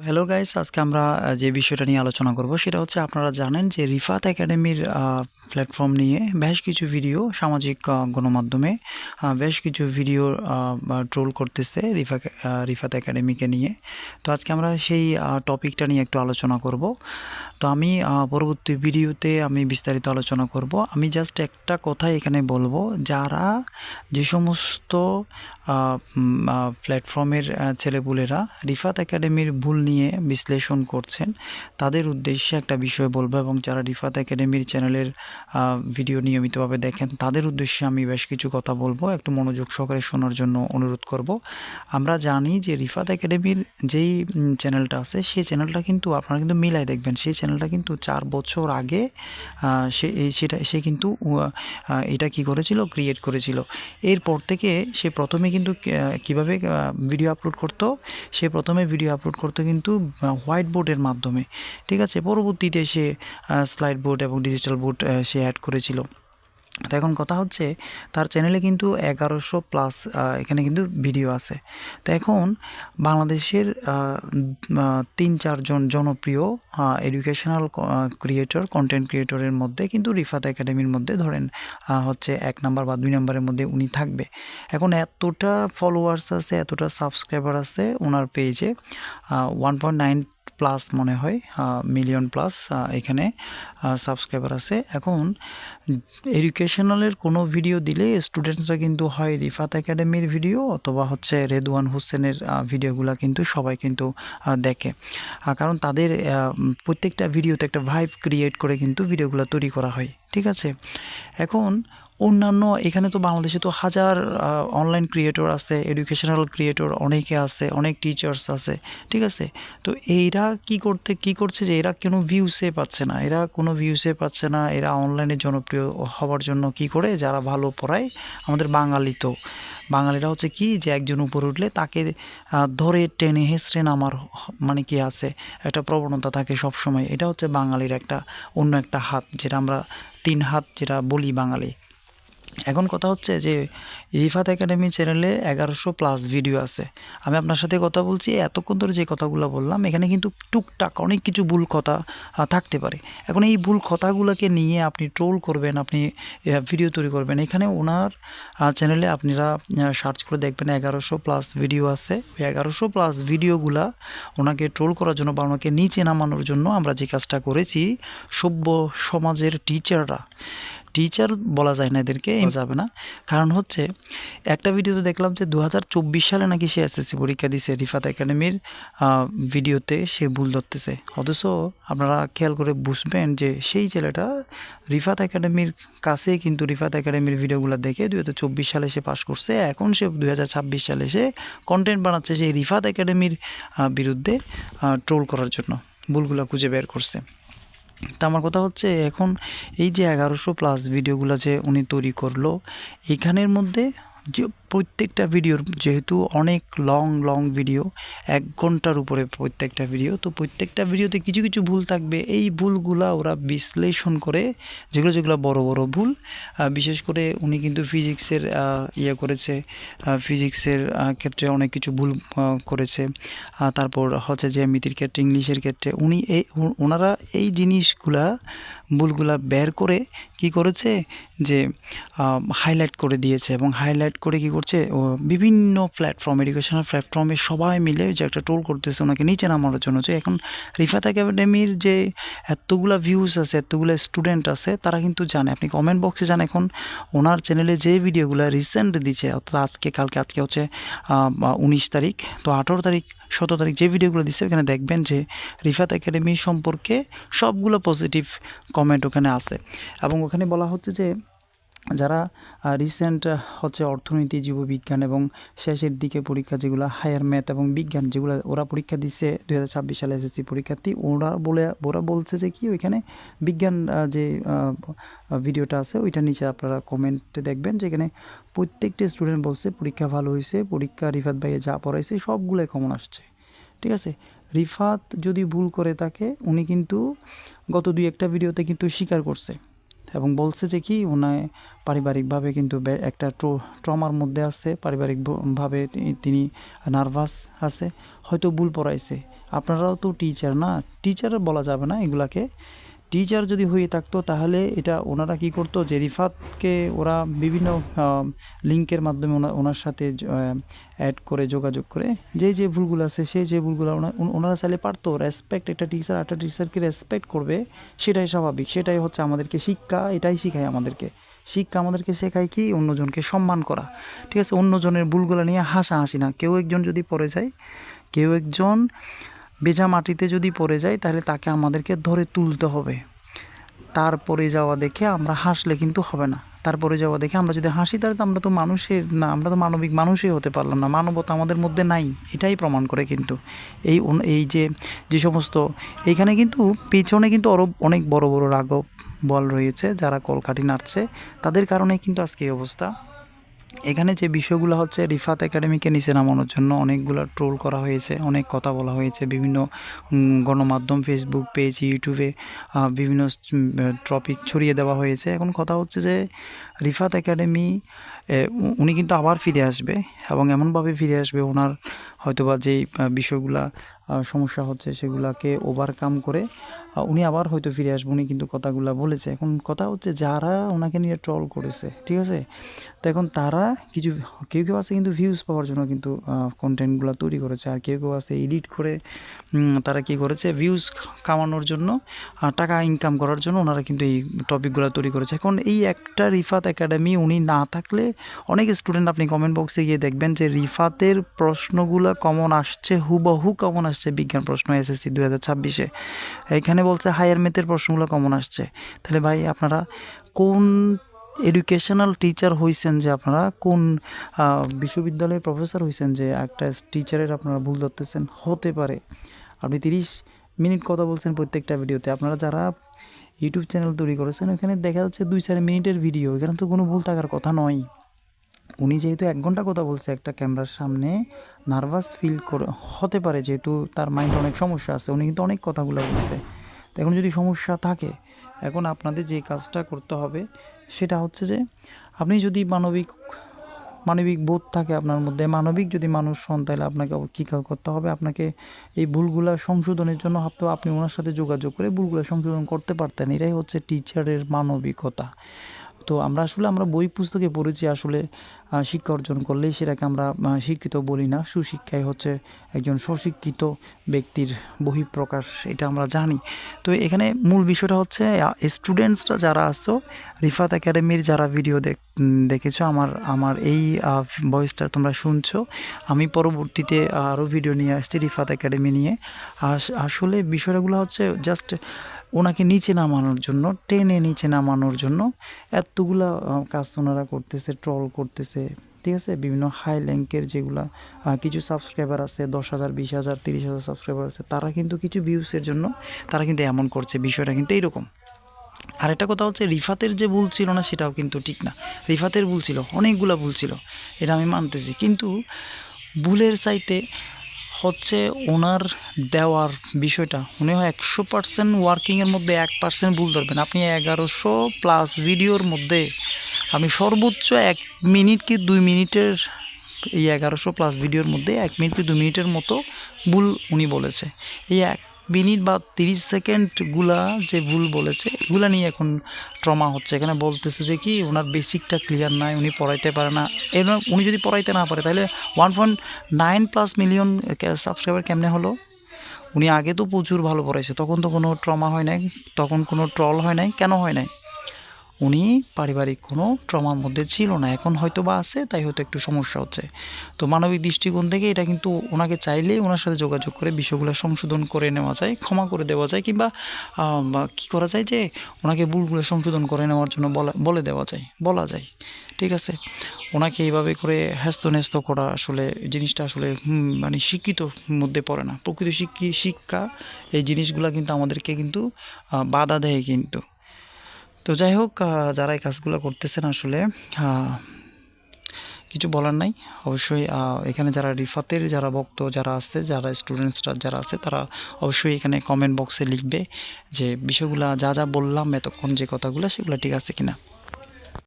Hello guys, আজকে আমরা যে বিষয়টা নিয়ে আলোচনা করব সেটা হচ্ছে আপনারা জানেন যে রিফাত একাডেমির প্ল্যাটফর্ম নিয়ে বেশ কিছু ভিডিও সামাজিক গণমাধ্যমে বেশ কিছু ভিডিও ট্রোল করতেছে রিফাত একাডেমিকে নিয়ে। তো আজকে আমরা সেই টপিকটা নিয়ে একটু আলোচনা করব। তো আমি পরবর্তী ভিডিওতে আমি বিস্তারিত আলোচনা করব। আমি জাস্ট একটা কথাই এখানে বলবো, যারা যে সমস্ত প্ল্যাটফর্মের ছেলেপুলেরা রিফাত একাডেমির ভুল নিয়ে বিশ্লেষণ করছেন তাদের উদ্দেশ্যে একটা বিষয় বলবো, এবং যারা রিফাত একাডেমির চ্যানেলের ভিডিও নিয়মিতভাবে দেখেন তাদের উদ্দেশ্যে আমি বেশ কিছু কথা বলবো, একটু মনোযোগ সহকারে শোনার জন্য অনুরোধ করব। আমরা জানি যে রিফাত একাডেমির যেই চ্যানেলটা আছে সেই চ্যানেলটা কিন্তু আপনারা কিন্তু মিলাই দেখবেন, সেই চ্যানেলটা কিন্তু 4 বছর আগে সে কিন্তু এটা কি করেছিল, ক্রিয়েট করেছিল। এরপর থেকে সে প্রথমে কিন্তু কিভাবে ভিডিও আপলোড করতো, সে প্রথমে ভিডিও আপলোড করতো কিন্তু হোয়াইট বোর্ডের মাধ্যমে, ঠিক আছে। পরবর্তীতে সে স্লাইড বোর্ড এবং ডিজিটাল বোর্ড সে অ্যাড করেছিল। তো এখন কথা হচ্ছে তার চ্যানেলে কিন্তু 1100+ এখানে কিন্তু ভিডিও আছে। তো এখন বাংলাদেশের 3-4 জন জনপ্রিয় এডুকেশনাল ক্রিয়েটর, কন্টেন্ট ক্রিয়েটরের মধ্যে কিন্তু রিফাত একাডেমির মধ্যে ধরেন হচ্ছে 1 নাম্বার বা 2 নাম্বারের মধ্যে উনি থাকবে। এখন এতটা ফলোয়ার্স আছে, এতটা সাবস্ক্রাইবার আছে ওনার পেজে, 1.9+ মনে হয় মিলিয়ন প্লাস এখানে সাবস্ক্রাইবার আছে। এখন এডুকেশনালের কোনো ভিডিও দিলে স্টুডেন্টসরা কিন্তু হয় রিফাত একাডেমির ভিডিও অথবা হচ্ছে রেদওয়ান হোসেনের ভিডিওগুলো কিন্তু সবাই কিন্তু দেখে, কারণ তাদের প্রত্যেকটা ভিডিওতে একটা ভাইব ক্রিয়েট করে কিন্তু ভিডিওগুলো তৈরি করা হয়, ঠিক আছে। এখন অন্যান্য এখানে তো বাংলাদেশে তো হাজার অনলাইন ক্রিয়েটর আছে, এডুকেশনাল ক্রিয়েটর অনেকে আছে, অনেক টিচার্স আছে, ঠিক আছে। তো এইরা কি করছে যে এরা কোনো ভিউসে পাচ্ছে না, এরা অনলাইনে জনপ্রিয় হওয়ার জন্য কি করে, যারা ভালো পড়ায় আমাদের বাঙালিরা হচ্ছে কি যে একজন উপরে উঠলে তাকে ধরে টেনে হেসড়ে নামার মানে কি আছে একটা প্রবণতা থাকে সব সময়। এটা হচ্ছে বাঙালির একটা অন্য একটা হাত, যেটা আমরা 3 হাত যেটা বলি বাঙালি। এখন কথা হচ্ছে যে রিফাত একাডেমি চ্যানেলে 1100+ ভিডিও আছে। আমি আপনার সাথে কথা বলছি, এতক্ষণ ধরে যে কথাগুলো বললাম এখানে কিন্তু টুকটাক অনেক কিছু ভুল কথা থাকতে পারে। এখন এই ভুল কথাগুলোকে নিয়ে আপনি ট্রোল করবেন, আপনি ভিডিও তৈরি করবেন। এখানে ওনার চ্যানেলে আপনারা সার্চ করে দেখবেন 1100+ ভিডিও আছে। 1100+ ভিডিওগুলা ওনাকে ট্রোল করার জন্য বা ওনাকে নিচে নামানোর জন্য আমরা যে কাজটা করেছি, সভ্য সমাজের টিচার বলা যায় না, এদেরকে যাবে না। কারণ হচ্ছে একটা ভিডিওতে দেখলাম যে 2024 সালে নাকি সে এসএসসি পরীক্ষা দিছে, রিফাত একাডেমির ভিডিওতে সে ভুল ধরতেছে। অথচ আপনারা খেয়াল করে বুঝবেন যে সেই ছেলেটা রিফাত একাডেমির কাছে কিন্তু রিফাত একাডেমির ভিডিওগুলো দেখে 2024 সালে সে পাশ করছে। এখন সে 2026 সালে সে কন্টেন্ট বানাচ্ছে যে রিফাত একাডেমির বিরুদ্ধে ট্রোল করার জন্য, ভুলগুলো খুঁজে বের করছে। তা আমার কথা হচ্ছে এখন এই যে 1100+ ভিডিওগুলো যে উনি তৈরি করলো, এখানের মধ্যে যে প্রত্যেকটা ভিডিওর যেহেতু অনেক লং ভিডিও, 1 ঘন্টার উপরে প্রত্যেকটা ভিডিও, তো প্রত্যেকটা ভিডিওতে কিছু কিছু ভুল থাকবে। এই ভুলগুলা ওরা বিশ্লেষণ করে, যেগুলো বড় ভুল, বিশেষ করে উনি কিন্তু ফিজিক্সের করেছে, ফিজিক্সের ক্ষেত্রে অনেক কিছু ভুল করেছে। তারপর হচ্ছে জ্যামিতির ক্ষেত্রে, ইংলিশের ক্ষেত্রে ওনারা এই ভুলগুলা বের করে কি করেছে যে হাইলাইট করে দিয়েছে, এবং হাইলাইট করে কি করছে বিভিন্ন এডুকেশনাল প্ল্যাটফর্মে সবাই মিলে যে একটা ট্রোল করতেছে ওনাকে নিচে নামানোর জন্য। যে এখন রিফাত একাডেমির যে এতগুলা ভিউজ আছে, এতগুলো স্টুডেন্ট আছে, তারা কিন্তু জানে, আপনি কমেন্ট বক্সে জান, এখন ওনার চ্যানেলে যে ভিডিওগুলো রিসেন্ট দিচ্ছে, অর্থাৎ আজকে হচ্ছে 19 তারিখ, তো 18 তারিখ 17 তারিখ যে ভিডিওগুলো দিচ্ছে ওখানে দেখবেন যে রিফাত একাডেমি সম্পর্কে সবগুলো পজিটিভ কমেন্ট ওখানে আছে। এবং ওখানে বলা হচ্ছে যে যারা রিসেন্ট হচ্ছে অর্থনীতি, জীববিজ্ঞান এবং শেষের দিকে পরীক্ষা যেগুলো হায়ার ম্যাথ এবং বিজ্ঞান যেগুলো ওরা পরীক্ষা দিচ্ছে 2026 সালে এসএসসি পরীক্ষার্থী, ওরা বলছে যে কি ওইখানে বিজ্ঞান যে ভিডিওটা আছে ওইটার নিচে আপনারা কমেন্টে দেখবেন যেখানে প্রত্যেকটা স্টুডেন্ট বলছে পরীক্ষা ভালো হয়েছে, পরীক্ষা রিফাত ভাইয়ে যা পড়াইছে সবগুলোই কমন আসছে, ঠিক আছে। রিফাত যদি ভুল করে থাকে, উনি কিন্তু গত 2-1টা ভিডিওতে কিন্তু স্বীকার করছে এবং বলছে যে কি ওনায় পারিবারিকভাবে কিন্তু একটা ট্রমার মধ্যে আছে, পারিবারিকভাবে তিনি নার্ভাস আছে, হয়তো ভুল পড়াইছে। আপনারাও তো টিচার না, টিচার বলা যাবে না এগুলাকে। টিচার যদি হয়ে থাকতো তাহলে এটা ওনারা কি করতো যে রিফাতকে ওরা বিভিন্ন লিঙ্কের মাধ্যমে ওনার সাথে অ্যাড করে যোগাযোগ করে যে ভুলগুলো আছে সেই যে ভুলগুলো ওনারা চাইলে পারতো। রেসপেক্ট, একটা টিচার একটা টিচারকে রেসপেক্ট করবে, সেটাই স্বাভাবিক, সেটাই হচ্ছে আমাদেরকে শিক্ষা, এটাই শিখায় আমাদেরকে। শিক্ষা আমাদেরকে শেখায় কি অন্যজনকে সম্মান করা, ঠিক আছে, অন্যজনের ভুলগুলো নিয়ে হাসাহাসি না। কেউ একজন যদি পড়ে যায়, কেউ একজন ভেজা মাটিতে যদি পড়ে যায় তাহলে তাকে আমাদেরকে ধরে তুলতে হবে। তারপরে যাওয়া দেখে আমরা হাসলে কিন্তু হবে না। তারপরে যাওয়া দেখে আমরা যদি হাসি তাহলে তো আমরা তো মানুষের না, আমরা তো মানবিক মানুষই হতে পারলাম না, মানবতা আমাদের মধ্যে নাই, এটাই প্রমাণ করে। কিন্তু এই যে সমস্ত এইখানে কিন্তু পেছনে কিন্তু আরও অনেক বড় বড় রাঘব বল রয়েছে যারা কলকাঠি নাড়ছে, তাদের কারণে কিন্তু আজকে এই অবস্থা। এখানে যে বিষয়গুলো হচ্ছে রিফাত একাডেমিকে নিচে নামানোর জন্য অনেকগুলো ট্রোল করা হয়েছে, অনেক কথা বলা হয়েছে, বিভিন্ন গণমাধ্যম, ফেসবুক পেজ, ইউটিউবে বিভিন্ন টপিক ছড়িয়ে দেওয়া হয়েছে। এখন কথা হচ্ছে যে রিফাত একাডেমি উনি কিন্তু আবার ফিরে আসবে, এবং এমনভাবে ফিরে আসবে ওনার হয়তোবা যেই বিষয়গুলা সমস্যা হচ্ছে সেগুলাকে ওভারকাম করে উনি আবার হয়তো ফিরে আসবে, উনি কিন্তু কথাগুলো বলেছে। এখন কথা হচ্ছে যারা ওনাকে নিয়ে ট্রল করেছে, ঠিক আছে, তো এখন তারা কেউ কেউ আছে কিন্তু ভিউজ পাওয়ার জন্য কিন্তু কন্টেন্টগুলো তৈরি করেছে, আর কেউ কেউ আছে এডিট করে তারা কি করেছে ভিউজ কামানোর জন্য, টাকা ইনকাম করার জন্য ওনারা কিন্তু এই টপিকগুলো তৈরি করেছে। এখন এই একটা রিফাত একাডেমি উনি না থাকলে অনেক স্টুডেন্ট, আপনি কমেন্ট বক্সে গিয়ে দেখবেন যে রিফাতের প্রশ্নগুলো কমন আসছে, হুবহু কমন আসছে বিজ্ঞান প্রশ্ন এসএসসি 2026-এ। এখানে বলছে হায়ার ম্যাথের প্রশ্নগুলো কমন আসছে। তাহলে ভাই আপনারা কোন এডুকেশনাল টিচার হইছেন, যে আপনারা কোন বিশ্ববিদ্যালয়ের প্রফেসর হইছেন যে একটা টিচারের আপনারা ভুল ধরতেছেন? হতে পারে আপনি 30 মিনিট কথা বলছেন প্রত্যেকটা ভিডিওতে, আপনারা যারা ইউটিউব চ্যানেল তৈরি করেছেন ওখানে দেখা যাচ্ছে 2-4 মিনিটের ভিডিও, এখানে তো কোনো ভুল থাকার কথা নয়। উনি যেহেতু 1 ঘন্টা কথা বলছে একটা ক্যামেরার সামনে, নার্ভাস ফিল করে হতে পারে, যেহেতু তার মাইন্ডে অনেক সমস্যা আছে, উনি কিন্তু অনেক কথাগুলো বলছে। তো এখন যদি সমস্যা থাকে, এখন আপনাদের যে কাজটা করতে হবে সেটা হচ্ছে যে আপনি যদি মানবিক বোধ থাকে আপনার মধ্যে, মানবিক যদি মানুষ হন, তাহলে আপনাকে কী করতে হবে, আপনাকে এই ভুলগুলা সংশোধনের জন্য আপনি ওনার সাথে যোগাযোগ করে ভুলগুলো সংশোধন করতে পারতেন। এটাই হচ্ছে টিচারের মানবিকতা। তো আমরা বই পুস্তকে পড়েছি আসলে শিক্ষা অর্জন করলেই সেটাকে আমরা শিক্ষিত বলি না। সুশিক্ষাই হচ্ছে একজন স্বশিক্ষিত ব্যক্তির বহিঃপ্রকাশ, এটা আমরা জানি। তো এখানে মূল বিষয়টা হচ্ছে স্টুডেন্টসরা যারা আছো, রিফাত একাডেমির যারা ভিডিও দেখেছো, আমার এই ভয়েসটা তোমরা শুনছো, আমি পরবর্তীতে আরও ভিডিও নিয়ে আসছি রিফাত একাডেমি নিয়ে। আসলে বিষয়গুলো হচ্ছে জাস্ট ওনাকে নিচে নামানোর জন্য, টেনে নিচে নামানোর জন্য এতগুলা কাজ ওনারা করতেছে, ট্রল করতেছে, ঠিক আছে। বিভিন্ন হাই র্যাঙ্কের যেগুলা কিছু সাবস্ক্রাইবার আছে, 10,000, 20,000, 30,000 সাবস্ক্রাইবার আছে, তারা কিন্তু কিছু ভিউসের জন্য তারা কিন্তু এমন করছে। বিষয়টা কিন্তু এইরকম। আরেকটা কথা হচ্ছে রিফাতের যে ভুল ছিল না সেটাও কিন্তু ঠিক না। রিফাতের ভুল ছিল, অনেকগুলা ভুল ছিল, এটা আমি মানতেছি, কিন্তু ভুলের চাইতে হচ্ছে ওনার দেওয়ার বিষয়টা, উনি 100% ওয়ার্কিংয়ের মধ্যে 1% ভুল ধরবেন। আপনি 1100+ ভিডিওর মধ্যে আপনি সর্বোচ্চ 1 মিনিট কি 2 মিনিটের, এই 1100+ ভিডিওর মধ্যে 1 মিনিট কি 2 মিনিটের মতো ভুল উনি বলেছে। এই 1 মিনিট বা 30 সেকেন্ডগুলা যে ভুল বলেছে, এগুলা নিয়ে এখন ট্রমা হচ্ছে। এখানে বলতেছে যে কি ওনার বেসিকটা ক্লিয়ার নাই, উনি পড়াইতে পারে না। উনি যদি পড়াইতে না পারে তাহলে 1.9+ মিলিয়ন সাবস্ক্রাইবার কেমনে হলো? উনি আগে তো প্রচুর ভালো পড়াইছে, তখন তো কোনো ট্রমা হয় নাই, তখন কোনো ট্রল হয় নাই। কেন হয় নাই? উনি পারিবারিক কোনো ট্রমার মধ্যে ছিল না, এখন হয়তো বা আছে, তাই হয়তো একটু সমস্যা হচ্ছে। তো মানবিক দৃষ্টিকোণ থেকে এটা কিন্তু ওনাকে চাইলেই ওনার সাথে যোগাযোগ করে বিষয়গুলো সংশোধন করে নেওয়া যায়, ক্ষমা করে দেওয়া যায়, কিংবা কী করা যায় যে ওনাকে ভুলগুলো সংশোধন করে নেওয়ার জন্য বলা যায়, ঠিক আছে। ওনাকে এইভাবে করে হ্যাস্ত করা আসলে জিনিসটা আসলে মানে শিক্ষিত মধ্যে পড়ে না। প্রকৃত শিক্ষা এই জিনিসগুলো কিন্তু আমাদেরকে কিন্তু বাধা দেয় কিন্তু। তো যাই হোক, যারা এই কাজগুলো করতেছেন আসলে কিছু বলার নাই। অবশ্যই এখানে যারা রিফাতের যারা ভক্ত যারা আছে, যারা স্টুডেন্টসরা যারা আছে, তারা অবশ্যই এখানে কমেন্ট বক্সে লিখবে যে বিষয়গুলো যা বললাম এতক্ষণ যে কথাগুলো, সেগুলো ঠিক আছে কিনা।